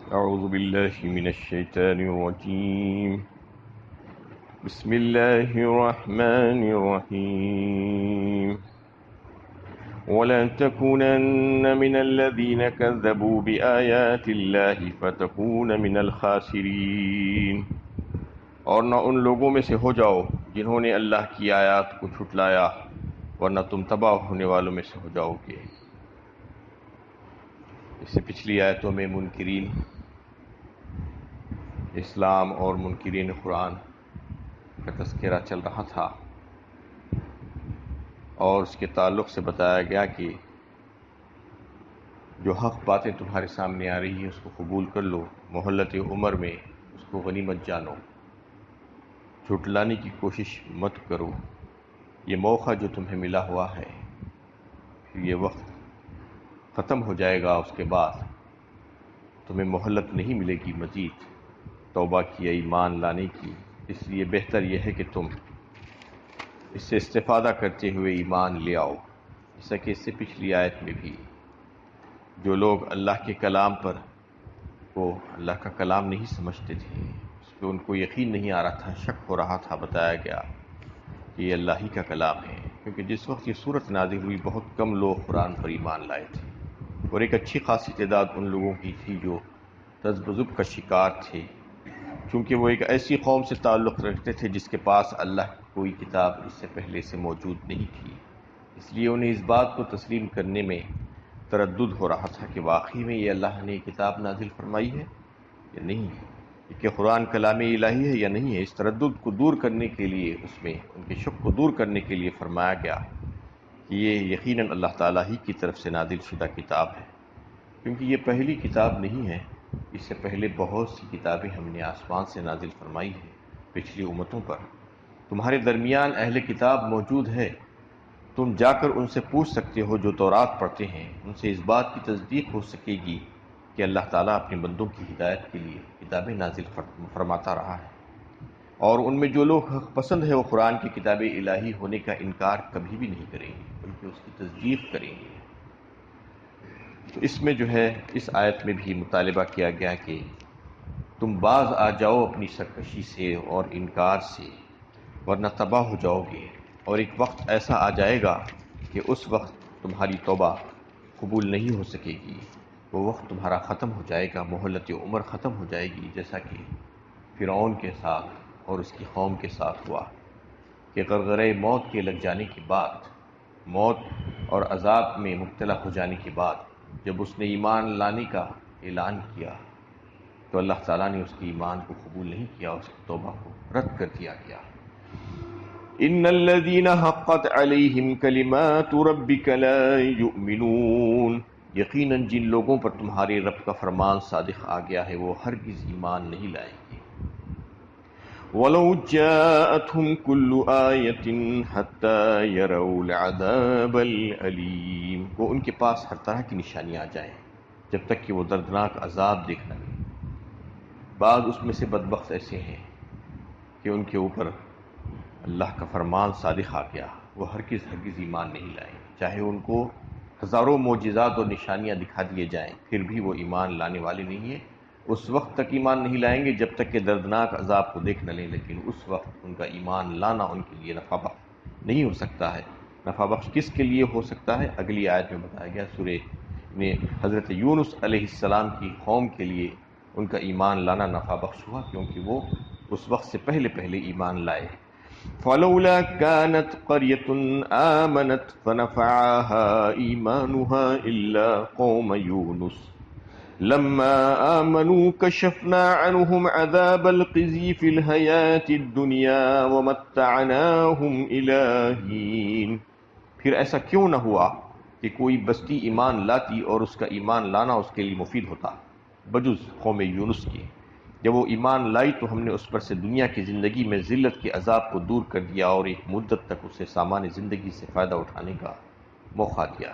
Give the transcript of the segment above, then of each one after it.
أعوذ بالله من الشيطان الرجيم. بسم الله الرحمن الرحيم. ولا تكونن من الذين كذبوا بآيات الله فتكون من الخاسرين. اور نہ ان لوگوں میں سے ہو جاؤ جنہوں نے اللہ کی آیات کو جھٹلایا، ورنہ تم تباہ ہونے والوں میں سے ہو جاؤ گے۔ اس سے پچھلی آیتوں میں منکرین اسلام اور منکرین قرآن کا تذکرہ چل رہا تھا، اور اس کے تعلق سے بتایا گیا کہ جو حق باتیں تمہارے سامنے آ رہی ہیں اس کو قبول کر لو، مہلت عمر میں اس کو غنیمت جانو، جھٹلانے کی کوشش مت کرو۔ یہ موقع جو تمہیں ملا ہوا ہے، یہ وقت ختم ہو جائے گا، اس کے بعد تمہیں مہلت نہیں ملے گی مزید توبہ کی یا ایمان لانے کی۔ اس لیے بہتر یہ ہے کہ تم اس سے استفادہ کرتے ہوئے ایمان لے آؤ۔ جیسا کہ اس سے پچھلی آیت میں بھی جو لوگ اللہ کے کلام پر وہ اللہ کا کلام نہیں سمجھتے تھے، اس پہ ان کو یقین نہیں آ رہا تھا، شک ہو رہا تھا، بتایا گیا کہ یہ اللہ ہی کا کلام ہے، کیونکہ جس وقت یہ صورت نازل ہوئی بہت کم لوگ قرآن پر ایمان لائے تھے، اور ایک اچھی خاصی تعداد ان لوگوں کی تھی جو تذبذب کا شکار تھے، چونکہ وہ ایک ایسی قوم سے تعلق رکھتے تھے جس کے پاس اللہ کی کوئی کتاب اس سے پہلے سے موجود نہیں تھی۔ اس لیے انہیں اس بات کو تسلیم کرنے میں تردد ہو رہا تھا کہ واقعی میں یہ اللہ نے کتاب نازل فرمائی ہے یا نہیں ہے، کہ قرآن کلام الہی ہے یا نہیں ہے۔ اس تردد کو دور کرنے کے لیے، اس میں ان کے شک کو دور کرنے کے لیے فرمایا گیا کہ یہ یقیناً اللہ تعالیٰ ہی کی طرف سے نازل شدہ کتاب ہے، کیونکہ یہ پہلی کتاب نہیں ہے، اس سے پہلے بہت سی کتابیں ہم نے آسمان سے نازل فرمائی ہیں پچھلی امتوں پر۔ تمہارے درمیان اہل کتاب موجود ہے، تم جا کر ان سے پوچھ سکتے ہو جو تورات پڑھتے ہیں، ان سے اس بات کی تصدیق ہو سکے گی کہ اللہ تعالیٰ اپنے بندوں کی ہدایت کے لیے کتابیں نازل فرماتا رہا ہے، اور ان میں جو لوگ حق پسند ہے وہ قرآن کی کتاب الہی ہونے کا انکار کبھی بھی نہیں کریں گے، بلکہ اس کی تصدیق کریں گے۔ تو اس میں جو ہے اس آیت میں بھی مطالبہ کیا گیا کہ تم باز آ جاؤ اپنی سرکشی سے اور انکار سے، ورنہ تباہ ہو جاؤ گے، اور ایک وقت ایسا آ جائے گا کہ اس وقت تمہاری توبہ قبول نہیں ہو سکے گی، وہ وقت تمہارا ختم ہو جائے گا، مہلت عمر ختم ہو جائے گی، جیسا کہ فرعون کے ساتھ اور اس کی قوم کے ساتھ ہوا کہ غرغرہ موت کے لگ جانے کے بعد، موت اور عذاب میں مبتلا ہو جانے کے بعد، جب اس نے ایمان لانے کا اعلان کیا تو اللہ تعالیٰ نے اس کی ایمان کو قبول نہیں کیا، اس کی توبہ کو رد کر دیا گیا۔ ان الذين حقت عليهم كلمات ربك لا يؤمنون، یقیناً جن لوگوں پر تمہارے رب کا فرمان صادق آ گیا ہے وہ ہرگز ایمان نہیں لائیں گے۔ وَلَوْ جَاءَتْهُمْ كُلُّ آيَةٍ حَتَّى يَرَوْا الْعَذَابَ الْأَلِيمَ، وہ ان کے پاس ہر طرح کی نشانیاں آ جائیں جب تک کہ وہ دردناک عذاب دیکھ نہ لیں۔ بعض اس میں سے بدبخت ایسے ہیں کہ ان کے اوپر اللہ کا فرمان صادق آ گیا، وہ ہرگز ایمان نہیں لائیں، چاہے ان کو ہزاروں معجزات اور نشانیاں دکھا دیے جائیں، پھر بھی وہ ایمان لانے والے نہیں ہیں۔ اس وقت تک ایمان نہیں لائیں گے جب تک کہ دردناک عذاب کو دیکھ نہ لیں، لیکن اس وقت ان کا ایمان لانا ان کے لیے نفع بخش نہیں ہو سکتا ہے۔ نفع بخش کس کے لیے ہو سکتا ہے؟ اگلی آیت میں بتایا گیا، سورہ میں حضرت یونس علیہ السلام کی قوم کے لیے ان کا ایمان لانا نفع بخش ہوا، کیونکہ وہ اس وقت سے پہلے ایمان لائے۔ فلولا كانت قرية آمنت فنفعها إيمانها إلا قوم يونس لما آمنوا كشفنا عنهم عذاب الخزي في الحياة الدنيا ومتعناهم إلى حين، پھر ایسا کیوں نہ ہوا کہ کوئی بستی ایمان لاتی اور اس کا ایمان لانا اس کے لیے مفید ہوتا، بجز قوم یونس کے۔ جب وہ ایمان لائی تو ہم نے اس پر سے دنیا کی زندگی میں ذلت کے عذاب کو دور کر دیا اور ایک مدت تک اسے سامان زندگی سے فائدہ اٹھانے کا موقع دیا۔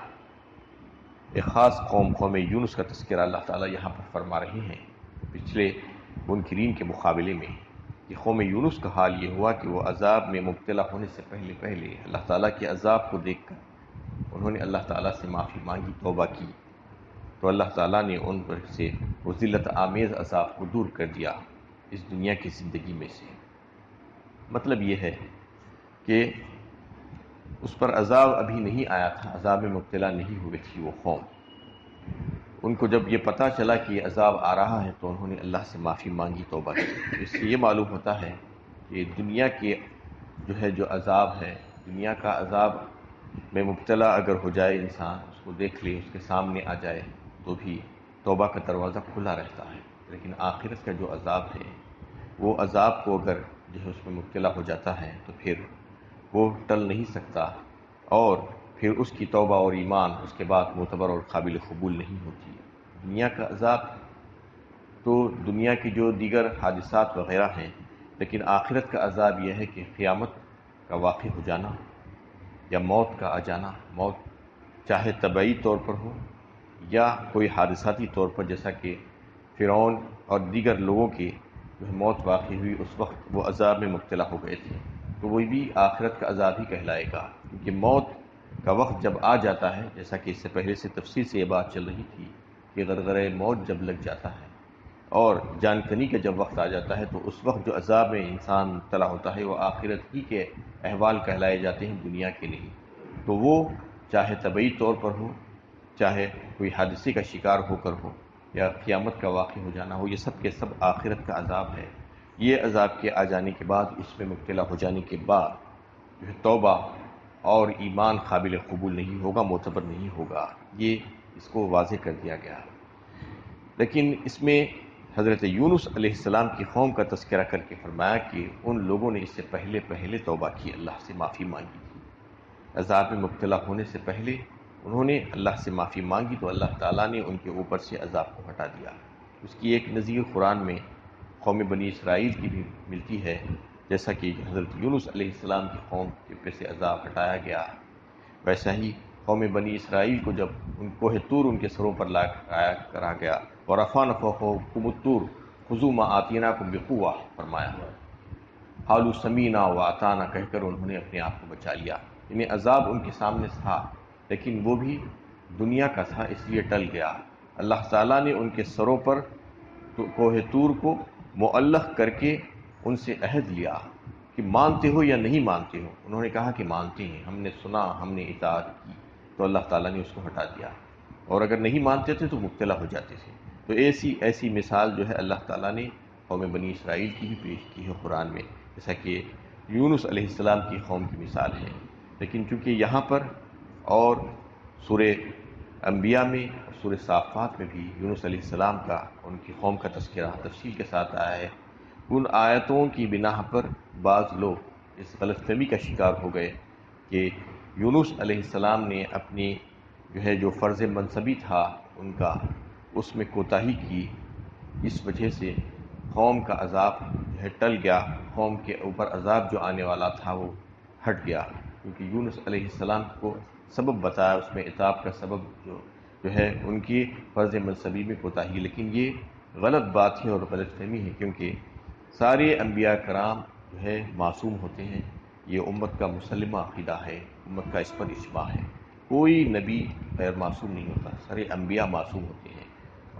ایک خاص قوم یونس کا تذکرہ اللہ تعالیٰ یہاں پر فرما رہے ہیں پچھلے منکرین کے مقابلے میں، کہ قوم یونس کا حال یہ ہوا کہ وہ عذاب میں مبتلا ہونے سے پہلے اللہ تعالیٰ کے عذاب کو دیکھ کر انہوں نے اللہ تعالیٰ سے معافی مانگی، توبہ کی، تو اللہ تعالیٰ نے ان پر سے وہ ذلت آمیز عذاب کو دور کر دیا اس دنیا کی زندگی میں سے۔ مطلب یہ ہے کہ اس پر عذاب ابھی نہیں آیا تھا، عذاب میں مبتلا نہیں ہوئے تھی وہ قوم۔ ان کو جب یہ پتہ چلا کہ یہ عذاب آ رہا ہے تو انہوں نے اللہ سے معافی مانگی، توبہ کی۔ اس سے یہ معلوم ہوتا ہے کہ دنیا کے جو عذاب ہے، دنیا کا عذاب میں مبتلا اگر ہو جائے انسان، اس کو دیکھ لے، اس کے سامنے آ جائے تو بھی توبہ کا دروازہ کھلا رہتا ہے۔ لیکن آخرت کا جو عذاب ہے، وہ عذاب کو اگر اس میں مبتلا ہو جاتا ہے تو پھر وہ ٹل نہیں سکتا، اور پھر اس کی توبہ اور ایمان اس کے بعد معتبر اور قابل قبول نہیں ہوتی۔ دنیا کا عذاب تو دنیا کی جو دیگر حادثات وغیرہ ہیں، لیکن آخرت کا عذاب یہ ہے کہ قیامت کا واقع ہو جانا یا موت کا آ جانا، موت چاہے طبعی طور پر ہو یا کوئی حادثاتی طور پر، جیسا کہ فرعون اور دیگر لوگوں کی موت واقع ہوئی، اس وقت وہ عذاب میں مبتلا ہو گئے تھے، تو وہ بھی آخرت کا عذاب ہی کہلائے گا، کیونکہ موت کا وقت جب آ جاتا ہے، جیسا کہ اس سے پہلے سے تفصیل سے یہ بات چل رہی تھی کہ غرغرہ موت جب لگ جاتا ہے اور جان کنی کا جب وقت آ جاتا ہے، تو اس وقت جو عذاب میں انسان مبتلا ہوتا ہے وہ آخرت ہی کے احوال کہلائے جاتے ہیں، دنیا کے نہیں۔ تو وہ چاہے طبعی طور پر ہو، چاہے کوئی حادثے کا شکار ہو کر ہو، یا قیامت کا واقع ہو جانا ہو، یہ سب کے سب آخرت کا عذاب ہے۔ یہ عذاب کے آ جانے کے بعد، اس میں مبتلا ہو جانے کے بعد توبہ اور ایمان قابل قبول نہیں ہوگا، معتبر نہیں ہوگا، یہ اس کو واضح کر دیا گیا۔ لیکن اس میں حضرت یونس علیہ السلام کی قوم کا تذکرہ کر کے فرمایا کہ ان لوگوں نے اس سے پہلے توبہ کی، اللہ سے معافی مانگی تھی۔ عذاب میں مبتلا ہونے سے پہلے انہوں نے اللہ سے معافی مانگی تو اللہ تعالیٰ نے ان کے اوپر سے عذاب کو ہٹا دیا۔ اس کی ایک نظیر قرآن میں قوم بنی اسرائیل کی بھی ملتی ہے، جیسا کہ حضرت یونس علیہ السلام کی قوم کے اوپر سے عذاب ہٹایا گیا، ویسا ہی قوم بنی اسرائیل کو جب ان کوہ طور ان کے سروں پر کرا گیا، ورفعنا فوقکم الطور خذوا ما آتیناکم بقوہ فرمایا، قالوا سمیعنا واطعنا کہہ کر انہوں نے اپنے آپ کو بچا لیا۔ یعنی عذاب ان کے سامنے تھا، لیکن وہ بھی دنیا کا تھا، اس لیے ٹل گیا۔ اللہ تعالیٰ نے ان کے سروں پر کوہ طور کو معلق کر کے ان سے عہد لیا کہ مانتے ہو یا نہیں مانتے ہو۔ انہوں نے کہا کہ مانتے ہیں، ہم نے سنا، ہم نے اطاعت کی، تو اللہ تعالیٰ نے اس کو ہٹا دیا، اور اگر نہیں مانتے تھے تو مبتلا ہو جاتے تھے۔ تو ایسی مثال اللہ تعالیٰ نے قوم بنی اسرائیل کی بھی پیش کی ہے قرآن میں، جیسا کہ یونس علیہ السلام کی قوم کی مثال ہے۔ لیکن چونکہ یہاں پر اور سورہ انبیاء میں اور سورہ صافات میں بھی یونس علیہ السلام کا، ان کی قوم کا تذکرہ تفصیل کے ساتھ آیا ہے، ان آیتوں کی بنا پر بعض لوگ اس غلط فہمی کا شکار ہو گئے کہ یونس علیہ السلام نے اپنی جو فرض منصبی تھا ان کا، اس میں کوتاہی کی، اس وجہ سے قوم کا عذاب ٹل گیا، قوم کے اوپر عذاب جو آنے والا تھا وہ ہٹ گیا، کیونکہ یونس علیہ السلام کو سبب بتایا، اس میں عتاب کا سبب ان کی فرض منصبی میں کوتاہی۔ لیکن یہ غلط بات ہے اور غلط فہمی ہے، کیونکہ سارے انبیاء کرام معصوم ہوتے ہیں، یہ امت کا مسلمہ عقیدہ ہے، امت کا اس پر اجماع ہے، کوئی نبی غیر معصوم نہیں ہوتا، سارے انبیاء معصوم ہوتے ہیں،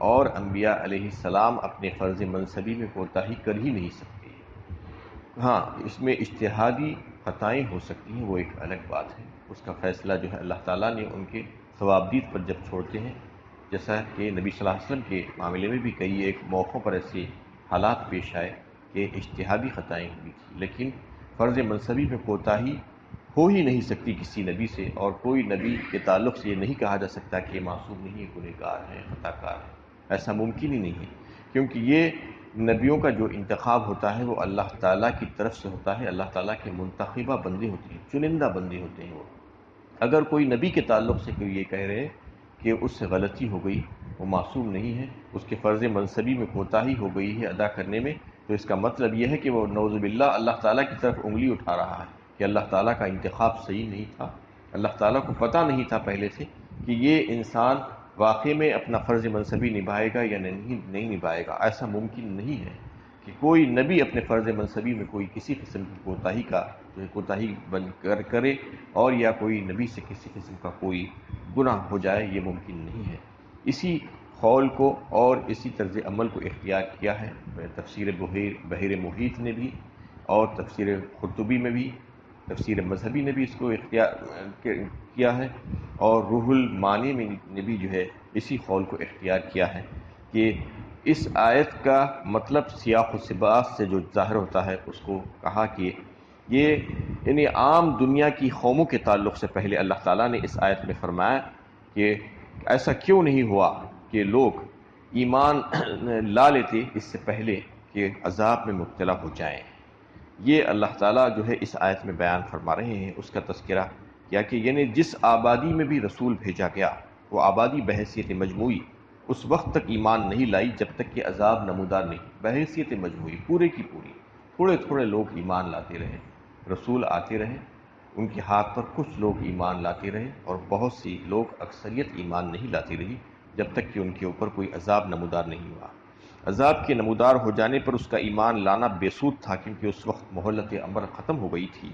اور انبیاء علیہ السلام اپنے فرض منصبی میں کوتاہی کر ہی نہیں سکتے۔ ہاں، اس میں اجتہادی خطائیں ہو سکتی ہیں، وہ ایک الگ بات ہے، اس کا فیصلہ اللہ تعالیٰ نے ان کے ثوابدید پر جب چھوڑتے ہیں، جیسا کہ نبی صلی اللہ علیہ وسلم کے معاملے میں بھی کئی ایک موقعوں پر ایسے حالات پیش آئے کہ اجتہادی خطائیں ہوئی تھیں، لیکن فرض منصبی میں کوتاہی ہو ہی نہیں سکتی کسی نبی سے، اور کوئی نبی کے تعلق سے یہ نہیں کہا جا سکتا کہ یہ معصوم نہیں ہے، گنہگار ہے، خطا کار ہے، ایسا ممکن ہی نہیں ہے، کیونکہ یہ نبیوں کا جو انتخاب ہوتا ہے وہ اللہ تعالیٰ کی طرف سے ہوتا ہے، اللہ تعالیٰ کے منتخبہ بندے ہوتے ہیں، چنندہ بندے ہوتے ہیں وہ۔ اگر کوئی نبی کے تعلق سے کوئی یہ کہہ رہے کہ اس سے غلطی ہو گئی، وہ معصوم نہیں ہے، اس کے فرض منصبی میں کوتاہی ہو گئی ہے ادا کرنے میں، تو اس کا مطلب یہ ہے کہ وہ نعوذ باللہ اللہ تعالیٰ کی طرف انگلی اٹھا رہا ہے کہ اللہ تعالیٰ کا انتخاب صحیح نہیں تھا، اللہ تعالیٰ کو پتہ نہیں تھا پہلے سے کہ یہ انسان واقعی میں اپنا فرض منصبی نبھائے گا یا نہیں نبھائے گا۔ ایسا ممکن نہیں ہے کہ کوئی نبی اپنے فرض منصبی میں کوئی کسی قسم کی کوتاہی کرے، اور یا کوئی نبی سے کسی قسم کا کوئی گناہ ہو جائے، یہ ممکن نہیں ہے۔ اسی قول کو اور اسی طرز عمل کو اختیار کیا ہے تفسیر بحیر محیط نے بھی، اور تفسیر قرطبی میں بھی، تفسیر مذہبی نے بھی اس کو اختیار کیا ہے، اور روح المعانی میں نے بھی جو ہے اسی قول کو اختیار کیا ہے کہ اس آیت کا مطلب سیاق و سباق سے جو ظاہر ہوتا ہے اس کو کہا کہ یہ یعنی عام دنیا کی قوموں کے تعلق سے پہلے اللہ تعالیٰ نے اس آیت میں فرمایا کہ ایسا کیوں نہیں ہوا کہ لوگ ایمان لا لیتے اس سے پہلے کہ عذاب میں مبتلا ہو جائیں۔ یہ اللہ تعالیٰ جو ہے اس آیت میں بیان فرما رہے ہیں، اس کا تذکرہ کیا کہ یعنی جس آبادی میں بھی رسول بھیجا گیا وہ آبادی بحیثیت مجموعی اس وقت تک ایمان نہیں لائی جب تک کہ عذاب نمودار نہیں، بحیثیت مجموعی پورے کی پوری تھوڑے تھوڑے لوگ ایمان لاتے رہے، رسول آتے رہے، ان کے ہاتھ پر کچھ لوگ ایمان لاتے رہے اور بہت سی لوگ اکثریت ایمان نہیں لاتی رہی جب تک کہ ان کے اوپر کوئی عذاب نمودار نہیں ہوا۔ عذاب کے نمودار ہو جانے پر اس کا ایمان لانا بے سود تھا کیونکہ اس وقت مہلت امر ختم ہو گئی تھی۔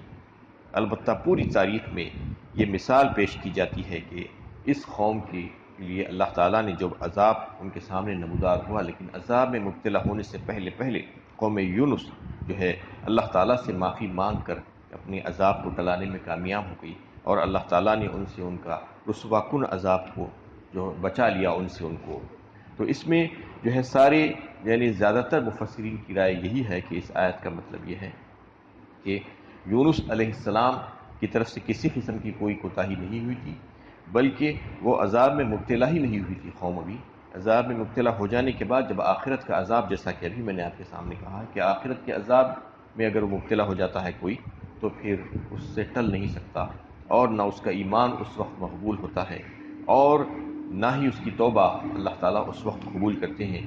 البتہ پوری تاریخ میں یہ مثال پیش کی جاتی ہے کہ اس قوم کے لیے اللہ تعالیٰ نے جب عذاب ان کے سامنے نمودار ہوا لیکن عذاب میں مبتلا ہونے سے پہلے قوم یونس جو ہے اللہ تعالیٰ سے معافی مانگ کر اپنے عذاب کو ٹلانے میں کامیاب ہو گئی، اور اللہ تعالیٰ نے ان سے ان کا رسوا کن عذاب کو جو بچا لیا ان سے ان کو۔ تو اس میں جو ہے سارے یعنی زیادہ تر مفسرین کی رائے یہی ہے کہ اس آیت کا مطلب یہ ہے کہ یونس علیہ السلام کی طرف سے کسی قسم کی کوئی کوتاہی نہیں ہوئی تھی، بلکہ وہ عذاب میں مبتلا ہی نہیں ہوئی تھی قوم ابھی۔ عذاب میں مبتلا ہو جانے کے بعد جب آخرت کا عذاب، جیسا کہ ابھی میں نے آپ کے سامنے کہا کہ آخرت کے عذاب میں اگر وہ مبتلا ہو جاتا ہے کوئی تو پھر اس سے ٹل نہیں سکتا، اور نہ اس کا ایمان اس وقت مقبول ہوتا ہے اور نہ ہی اس کی توبہ اللہ تعالیٰ اس وقت قبول کرتے ہیں۔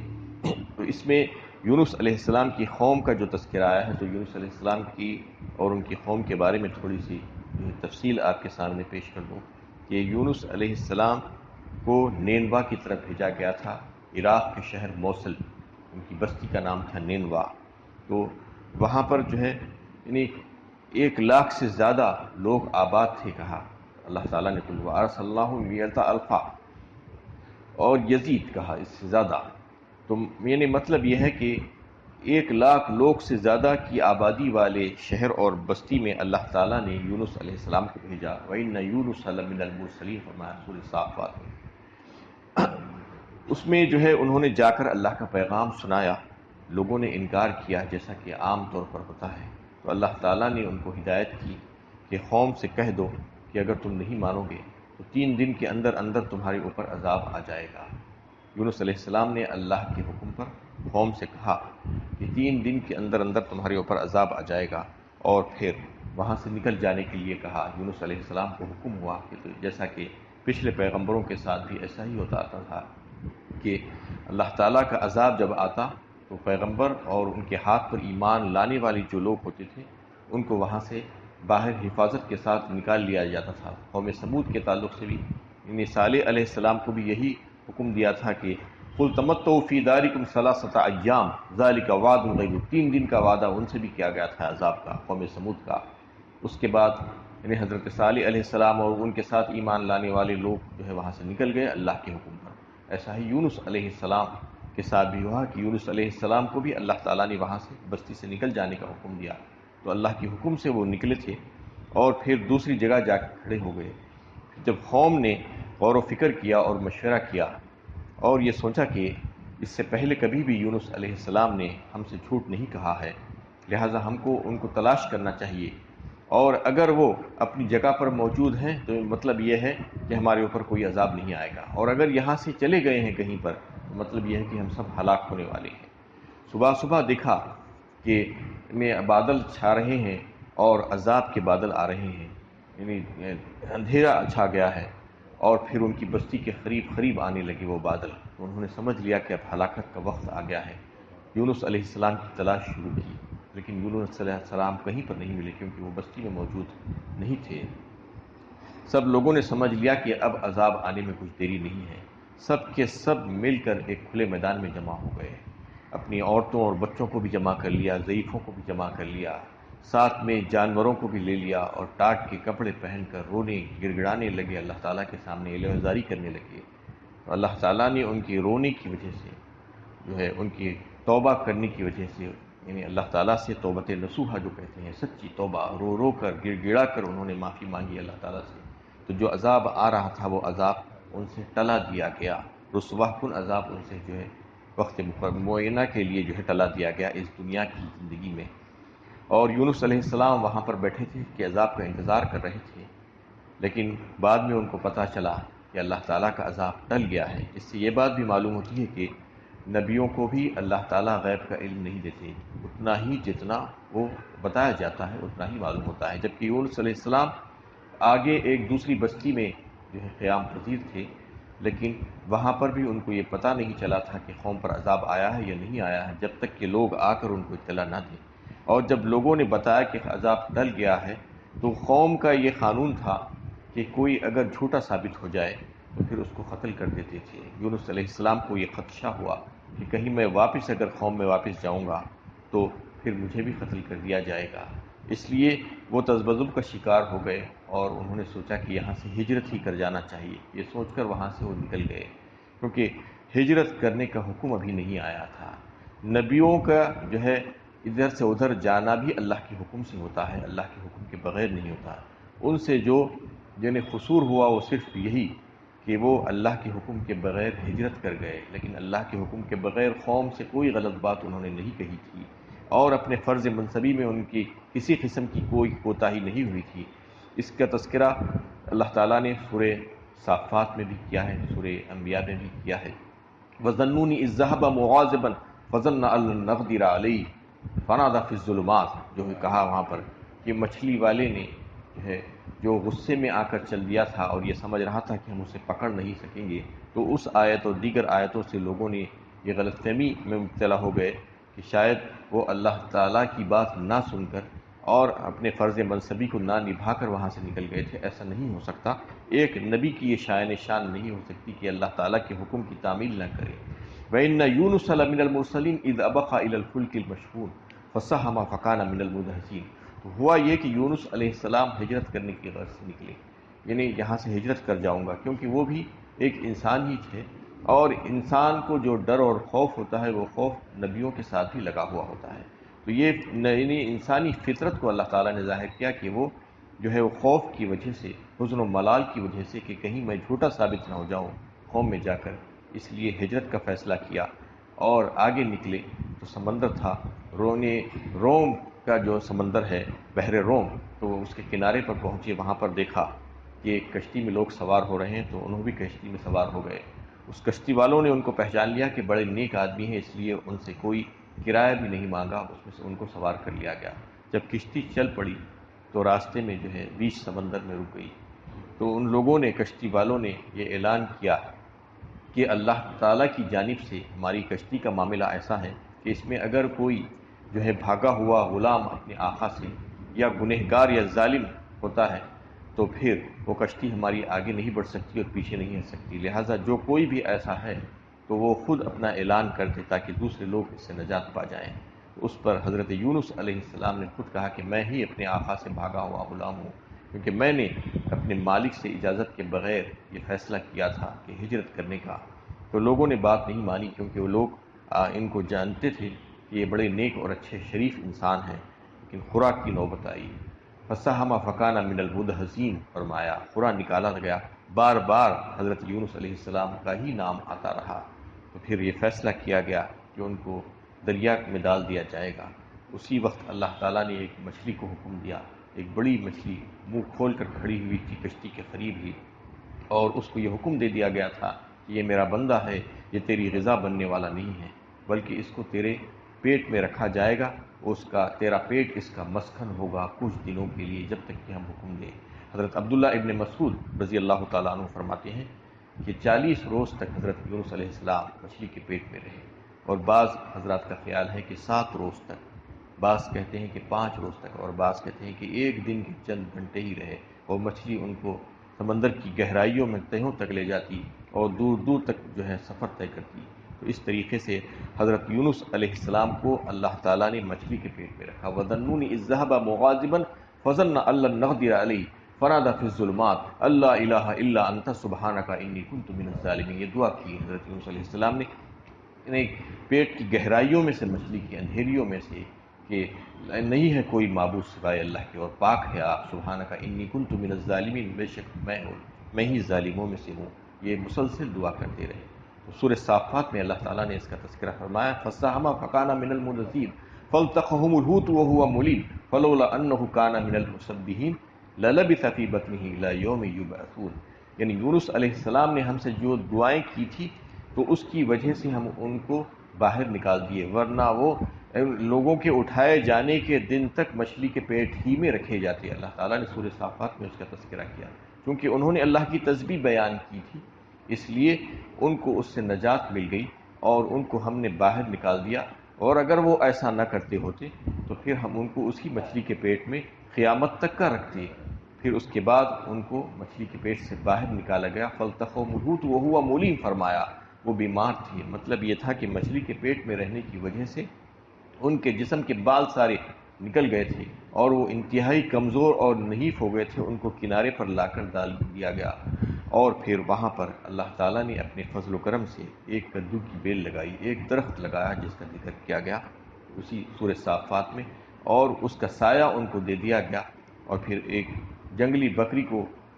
تو اس میں یونس علیہ السلام کی قوم کا جو تذکرہ آیا ہے تو یونس علیہ السلام کی اور ان کی قوم کے بارے میں تھوڑی سی تفصیل آپ کے سامنے پیش کر دوں کہ یونس علیہ السلام کو نینوا کی طرف بھیجا گیا تھا، عراق کے شہر موصل، ان کی بستی کا نام تھا نینوا۔ تو وہاں پر جو ہے یعنی 1,00,000 سے زیادہ لوگ آباد تھے، کہا اللہ تعالیٰ نے کل وَأَرْسَلَ اللَّهُ مِائَةَ أَلْفٍ، اور یزید کہا اس سے زیادہ۔ تو یعنی مطلب یہ ہے کہ 1,00,000 لوگ سے زیادہ کی آبادی والے شہر اور بستی میں اللہ تعالیٰ نے یونس علیہ السلام کو بھیجا۔ وَإِنَّ يُونُسَ لَمِنَ الْمُرْسَلِينَ فرمایا سورۃ الصافات میں۔ اس میں جو ہے انہوں نے جا کر اللہ کا پیغام سنایا، لوگوں نے انکار کیا جیسا کہ عام طور پر ہوتا ہے، تو اللہ تعالیٰ نے ان کو ہدایت کی کہ قوم سے کہہ دو کہ اگر تم نہیں مانو گے تو 3 دن کے اندر اندر تمہارے اوپر عذاب آ جائے گا۔ یونس علیہ السلام نے اللہ کے حکم پر قوم سے کہا کہ 3 دن کے اندر اندر تمہارے اوپر عذاب آ جائے گا، اور پھر وہاں سے نکل جانے کے لیے کہا۔ یونس علیہ السلام کو حکم ہوا کہ جیسا کہ پچھلے پیغمبروں کے ساتھ بھی ایسا ہی ہوتا آتا تھا کہ اللہ تعالیٰ کا عذاب جب آتا تو پیغمبر اور ان کے ہاتھ پر ایمان لانے والے جو لوگ ہوتے تھے ان کو وہاں سے باہر حفاظت کے ساتھ نکال لیا جاتا تھا۔ قوم سمود کے تعلق سے بھی یعنی صالح علیہ السلام کو بھی یہی حکم دیا تھا کہ قُلْ تَمَتَّعُوا فِي دَارِكُمْ 3 أَيَّامٍ ذَلِكَ وَعْدٌ غَيْرُ، 3 دن کا وعدہ ان سے بھی کیا گیا تھا عذاب کا، قوم سمود کا۔ اس کے بعد یعنی حضرت صالح علیہ السلام اور ان کے ساتھ ایمان لانے والے لوگ جو ہے وہاں سے نکل گئے اللہ کے حکم پر۔ ایسا ہی یونس علیہ السلام کے ساتھ بھی ہوا کہ یونس علیہ السلام کو بھی اللہ تعالیٰ نے وہاں سے بستی سے نکل جانے کا حکم دیا، تو اللہ کے حکم سے وہ نکلے تھے اور پھر دوسری جگہ جا کے کھڑے ہو گئے۔ جب قوم نے غور و فکر کیا اور مشورہ کیا اور یہ سوچا کہ اس سے پہلے کبھی بھی یونس علیہ السلام نے ہم سے جھوٹ نہیں کہا ہے، لہٰذا ہم کو ان کو تلاش کرنا چاہیے، اور اگر وہ اپنی جگہ پر موجود ہیں تو مطلب یہ ہے کہ ہمارے اوپر کوئی عذاب نہیں آئے گا، اور اگر یہاں سے چلے گئے ہیں کہیں پر تو مطلب یہ ہے کہ ہم سب ہلاک ہونے والے ہیں۔ صبح صبح دیکھا کہ بادل چھا رہے ہیں اور عذاب کے بادل آ رہے ہیں، یعنی اندھیرا چھا گیا ہے، اور پھر ان کی بستی کے قریب آنے لگے وہ بادل، تو انہوں نے سمجھ لیا کہ اب ہلاکت کا وقت آ گیا ہے۔ یونس علیہ السلام کی تلاش شروع کی، لیکن یونس علیہ السلام کہیں پر نہیں ملے کیونکہ وہ بستی میں موجود نہیں تھے۔ سب لوگوں نے سمجھ لیا کہ اب عذاب آنے میں کچھ دیری نہیں ہے، سب کے سب مل کر ایک کھلے میدان میں جمع ہو گئے، اپنی عورتوں اور بچوں کو بھی جمع کر لیا، ضعیفوں کو بھی جمع کر لیا، ساتھ میں جانوروں کو بھی لے لیا، اور ٹاٹ کے کپڑے پہن کر رونے گڑگڑانے لگے، اللہ تعالیٰ کے سامنے الہزاری کرنے لگے تو اللہ تعالیٰ نے ان کی رونے کی وجہ سے جو ہے ان کی توبہ کرنے کی وجہ سے، یعنی اللہ تعالیٰ سے توبۃ نصوحہ جو کہتے ہیں، سچی توبہ، رو رو کر گڑ گڑا کر انہوں نے معافی مانگی اللہ تعالیٰ سے، تو جو عذاب آ رہا تھا وہ عذاب ان سے ٹلا دیا گیا، رسوا کن عذاب ان سے جو ہے وقت معینہ کے لیے جو ہے ٹلا دیا گیا اس دنیا کی زندگی میں۔ اور یونس علیہ السلام وہاں پر بیٹھے تھے کہ عذاب کا انتظار کر رہے تھے، لیکن بعد میں ان کو پتہ چلا کہ اللہ تعالیٰ کا عذاب ٹل گیا ہے۔ اس سے یہ بات بھی معلوم ہوتی ہے کہ نبیوں کو بھی اللہ تعالیٰ غیب کا علم نہیں دیتے، اتنا ہی جتنا وہ بتایا جاتا ہے اتنا ہی معلوم ہوتا ہے۔ جبکہ یونس علیہ السلام آگے ایک دوسری بستی میں جو ہے قیام پذیر تھے، لیکن وہاں پر بھی ان کو یہ پتہ نہیں چلا تھا کہ قوم پر عذاب آیا ہے یا نہیں آیا ہے، جب تک کہ لوگ آ کر ان کو اطلاع نہ دیں۔ اور جب لوگوں نے بتایا کہ عذاب ٹل گیا ہے، تو قوم کا یہ قانون تھا کہ کوئی اگر جھوٹا ثابت ہو جائے تو پھر اس کو قتل کر دیتے تھے۔ یونس علیہ السلام کو یہ خدشہ ہوا کہ کہیں میں واپس اگر قوم میں واپس جاؤں گا تو پھر مجھے بھی قتل کر دیا جائے گا، اس لیے وہ تذبذب کا شکار ہو گئے اور انہوں نے سوچا کہ یہاں سے ہجرت ہی کر جانا چاہیے۔ یہ سوچ کر وہاں سے وہ نکل گئے، کیونکہ ہجرت کرنے کا حکم ابھی نہیں آیا تھا۔ نبیوں کا جو ہے ادھر سے ادھر جانا بھی اللہ کے حکم سے ہوتا ہے، اللہ کے حکم کے بغیر نہیں ہوتا۔ ان سے جو جنہیں قصور ہوا وہ صرف یہی کہ وہ اللہ کے حکم کے بغیر ہجرت کر گئے، لیکن اللہ کے حکم کے بغیر قوم سے کوئی غلط بات انہوں نے نہیں کہی تھی، اور اپنے فرض منصبی میں ان کی کسی قسم کی کوئی کوتاہی نہیں ہوئی تھی۔ اس کا تذکرہ اللہ تعالیٰ نے سورہ صافات میں بھی کیا ہے، سورہ انبیاء میں بھی کیا ہے۔ وَظَنُّونِ إِذ ذَّهَبَ مُغَاضِبًا فَظَنَّ أَن لَّن نَّقْدِرَ عَلَيْهِ فَنَادَىٰ فِي الظُّلُمَاتِ، جو کہا وہاں پر کہ مچھلی والے نے جو غصے میں آ کر چل دیا تھا اور یہ سمجھ رہا تھا کہ ہم اسے پکڑ نہیں سکیں گے، تو اس آیت اور دیگر آیتوں سے لوگوں نے یہ غلط فہمی میں مبتلا ہو گئے کہ شاید وہ اللہ تعالیٰ کی بات نہ سن کر اور اپنے فرض منصبی کو نہ نبھا کر وہاں سے نکل گئے تھے۔ ایسا نہیں ہو سکتا، ایک نبی کی یہ شان نہیں ہو سکتی کہ اللہ تعالیٰ کے حکم کی تعمیل نہ کرے۔ وَإِنَّ يُونُسَ لَمِنَ الْمُرْسَلِينَ إِذْ أَبَقَ إِلَى الْفُلْكِ الْمَشْحُونِ فَسَاهَمَ فَكَانَ مِنَ الْمُدْحَضِينَ۔ تو ہوا یہ کہ یونس علیہ السلام ہجرت کرنے کی غرض سے نکلے، یعنی یہاں سے ہجرت کر جاؤں گا، کیونکہ وہ بھی ایک انسان ہی تھے، اور انسان کو جو ڈر اور خوف ہوتا ہے وہ خوف نبیوں کے ساتھ بھی لگا ہوا ہوتا ہے۔ تو یہ یعنی انسانی فطرت کو اللہ تعالیٰ نے ظاہر کیا کہ وہ جو ہے وہ خوف کی وجہ سے، حزن و ملال کی وجہ سے کہ کہیں میں جھوٹا ثابت نہ ہو جاؤں قوم میں جا کر، اس لیے ہجرت کا فیصلہ کیا اور آگے نکلے۔ تو سمندر تھا، روم کا جو سمندر ہے، بحر روم، تو اس کے کنارے پر پہنچے، وہاں پر دیکھا کہ ایک کشتی میں لوگ سوار ہو رہے ہیں، تو انہوں بھی کشتی میں سوار ہو گئے۔ اس کشتی والوں نے ان کو پہچان لیا کہ بڑے نیک آدمی ہیں، اس لیے ان سے کوئی کرایہ بھی نہیں مانگا، اس میں سے ان کو سوار کر لیا گیا۔ جب کشتی چل پڑی تو راستے میں جو ہے بیچ سمندر میں رک گئی، تو ان لوگوں نے، کشتی والوں نے یہ اعلان کیا کہ اللہ تعالیٰ کی جانب سے ہماری کشتی کا معاملہ ایسا ہے کہ اس میں اگر کوئی جو ہے بھاگا ہوا غلام اپنے آقا سے یا گنہگار یا ظالم ہوتا ہے تو پھر وہ کشتی ہماری آگے نہیں بڑھ سکتی اور پیچھے نہیں ہٹ سکتی، لہٰذا جو کوئی بھی ایسا ہے تو وہ خود اپنا اعلان کر دے تاکہ دوسرے لوگ اس سے نجات پا جائیں۔ اس پر حضرت یونس علیہ السلام نے خود کہا کہ میں ہی اپنے آقا سے بھاگا ہوا غلام ہوں، کیونکہ میں نے اپنے مالک سے اجازت کے بغیر یہ فیصلہ کیا تھا کہ ہجرت کرنے کا۔ تو لوگوں نے بات نہیں مانی، کیونکہ وہ لوگ ان کو جانتے تھے کہ یہ بڑے نیک اور اچھے شریف انسان ہیں، لیکن خوراک کی نوبت آئی۔ فَسَاهَمَ فَكَانَ مِنَ الْمُدْحَضِينَ، فرمایا خورا نکالا گیا، بار بار حضرت یونس علیہ السلام کا ہی نام آتا رہا، تو پھر یہ فیصلہ کیا گیا کہ ان کو دریا میں ڈال دیا جائے گا۔ اسی وقت اللہ تعالیٰ نے ایک مچھلی کو حکم دیا، ایک بڑی مچھلی منہ کھول کر کھڑی ہوئی تھی کشتی کے قریب ہی، اور اس کو یہ حکم دے دیا گیا تھا کہ یہ میرا بندہ ہے، یہ تیری غذا بننے والا نہیں ہے، بلکہ اس کو تیرے پیٹ میں رکھا جائے گا، تیرا پیٹ اس کا مسکن ہوگا کچھ دنوں کے لیے، جب تک کہ ہم حکم دیں۔ حضرت عبداللہ ابن مسعود رضی اللہ تعالیٰ عنہ فرماتے ہیں کہ 40 روز تک حضرت یونس علیہ السلام مچھلی کے پیٹ میں رہے، اور بعض حضرات کا خیال ہے کہ 7 روز تک، بعض کہتے ہیں کہ 5 روز تک، اور بعض کہتے ہیں کہ ایک دن کے چند گھنٹے ہی رہے، اور مچھلی ان کو سمندر کی گہرائیوں میں تہوں تک لے جاتی اور دور دور تک جو ہے سفر طے کرتی۔ تو اس طریقے سے حضرت یونس علیہ السلام کو اللہ تعالیٰ نے مچھلی کے پیٹ میں رکھا۔ وَظَنُّونِ إِذْ ذَّهَبَ مُغَاضِبًا فَظَنَّ أَن لَّن نَّقْدِرَ عَلَيْهِ فنادى في الظلمات اللہ الہ الا انت سبحانک انی کنت من الظالمین. یہ دعا کی حضرت یونس علیہ السلام نے انہیں پیٹ کی گہرائیوں میں سے، مچھلی کی اندھیریوں میں سے، کہ نہیں ہے کوئی معبود سوائے اللہ کے اور پاک ہے آپ، سبحانک انی کنت من الظالمین، بے شک میں ہی ظالموں میں سے ہوں. یہ مسلسل دعا کرتے رہے. تو سورہ صافات میں اللہ تعالیٰ نے اس کا تذکرہ فرمایا فَسَاهَمَ فَكَانَ مِنَ الْمُدْحَضِينَ فَالْتَقَمَهُ الْحُوتُ وَهُوَ مُلِيمٌ فَلَوْلَا أَنَّهُ كَانَ مِنَ الْمُسَبِّحِينَ لَلَبِثَ فِي بَطْنِهِ إِلَى يَوْمِ يُبْعَثُونَ. یعنی یونس علیہ السلام نے ہم سے جو دعائیں کی تھی تو اس کی وجہ سے ہم ان کو باہر نکال دیے، ورنہ وہ لوگوں کے اٹھائے جانے کے دن تک مچھلی کے پیٹ ہی میں رکھے جاتے. اللہ تعالیٰ نے سورہ صافات میں اس کا تذکرہ کیا. کیونکہ انہوں نے اللہ کی تسبیح بیان کی تھی، اس لیے ان کو اس سے نجات مل گئی اور ان کو ہم نے باہر نکال دیا. اور اگر وہ ایسا نہ کرتے ہوتے تو پھر ہم ان کو اسی مچھلی کے پیٹ میں قیامت تک کا رکھتے. پھر اس کے بعد ان کو مچھلی کے پیٹ سے باہر نکالا گیا. فَالْتَقَمَهُ الْحُوتُ وَهُوَ مُلِيمٌ فرمایا. وہ بیمار تھے، مطلب یہ تھا کہ مچھلی کے پیٹ میں رہنے کی وجہ سے ان کے جسم کے بال سارے نکل گئے تھے اور وہ انتہائی کمزور اور نحیف ہو گئے تھے. ان کو کنارے پر لا کر ڈال دیا گیا اور پھر وہاں پر اللہ تعالیٰ نے اپنے فضل و کرم سے ایک کدو کی بیل لگائی، ایک درخت لگایا جس کا ذکر کیا گیا اسی سورہ صافات میں، اور اس کا سایہ ان کو دے دیا گیا. اور پھر ایک جنگلی بکری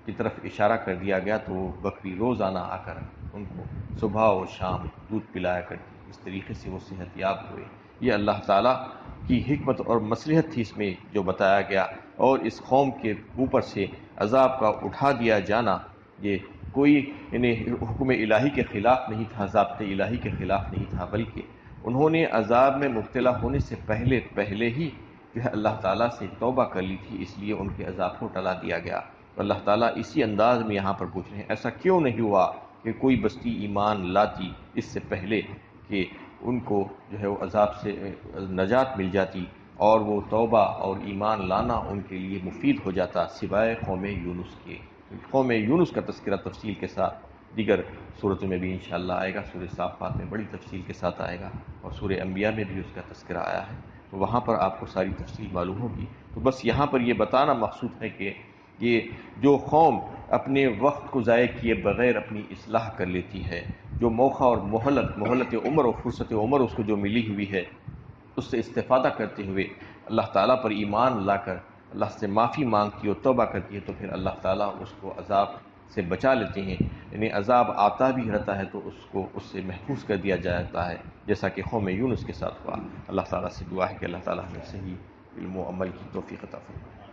کی طرف اشارہ کر دیا گیا تو وہ بکری روزانہ آ کر ان کو صبح و شام دودھ پلایا کرتی. اس طریقے سے وہ صحت یاب ہوئے. یہ اللہ تعالیٰ کی حکمت اور مصلحت تھی اس میں جو بتایا گیا. اور اس قوم کے اوپر سے عذاب کا اٹھا دیا جانا یہ کوئی انہیں حکم الہی کے خلاف نہیں تھا، ضابطۂ الہی کے خلاف نہیں تھا، بلکہ انہوں نے عذاب میں مبتلا ہونے سے پہلے ہی جو ہے اللہ تعالیٰ سے توبہ کر لی تھی، اس لیے ان کے عذاب کو ٹلا دیا گیا. تو اللہ تعالیٰ اسی انداز میں یہاں پر پوچھ رہے ہیں ایسا کیوں نہیں ہوا کہ کوئی بستی ایمان لاتی اس سے پہلے کہ ان کو جو ہے وہ عذاب سے نجات مل جاتی اور وہ توبہ اور ایمان لانا ان کے لیے مفید ہو جاتا، سوائے قوم یونس کے. قوم یونس کا تذکرہ تفصیل کے ساتھ دیگر صورتوں میں بھی انشاءاللہ آئے گا. سورہ صافات میں بڑی تفصیل کے ساتھ آئے گا اور سورہ انبیاء میں بھی اس کا تذکرہ آیا ہے، تو وہاں پر آپ کو ساری تفصیل معلوم ہوگی. تو بس یہاں پر یہ بتانا مقصود ہے کہ یہ جو قوم اپنے وقت کو ضائع کیے بغیر اپنی اصلاح کر لیتی ہے، جو موقع اور مہلت عمر اور فرصت عمر اس کو جو ملی ہوئی ہے، اس سے استفادہ کرتے ہوئے اللہ تعالیٰ پر ایمان لا کر اللہ سے معافی مانگتی اور توبہ کرتی ہے، تو پھر اللہ تعالیٰ اس کو عذاب سے بچا لیتے ہیں. یعنی عذاب آتا بھی رہتا ہے تو اس کو اس سے محفوظ کر دیا جاتا ہے، جیسا کہ قوم یونس کے ساتھ ہوا. اللہ تعالیٰ سے دعا ہے کہ اللہ تعالیٰ ہمیں صحیح علم و عمل کی توفیق عطا فرمائے.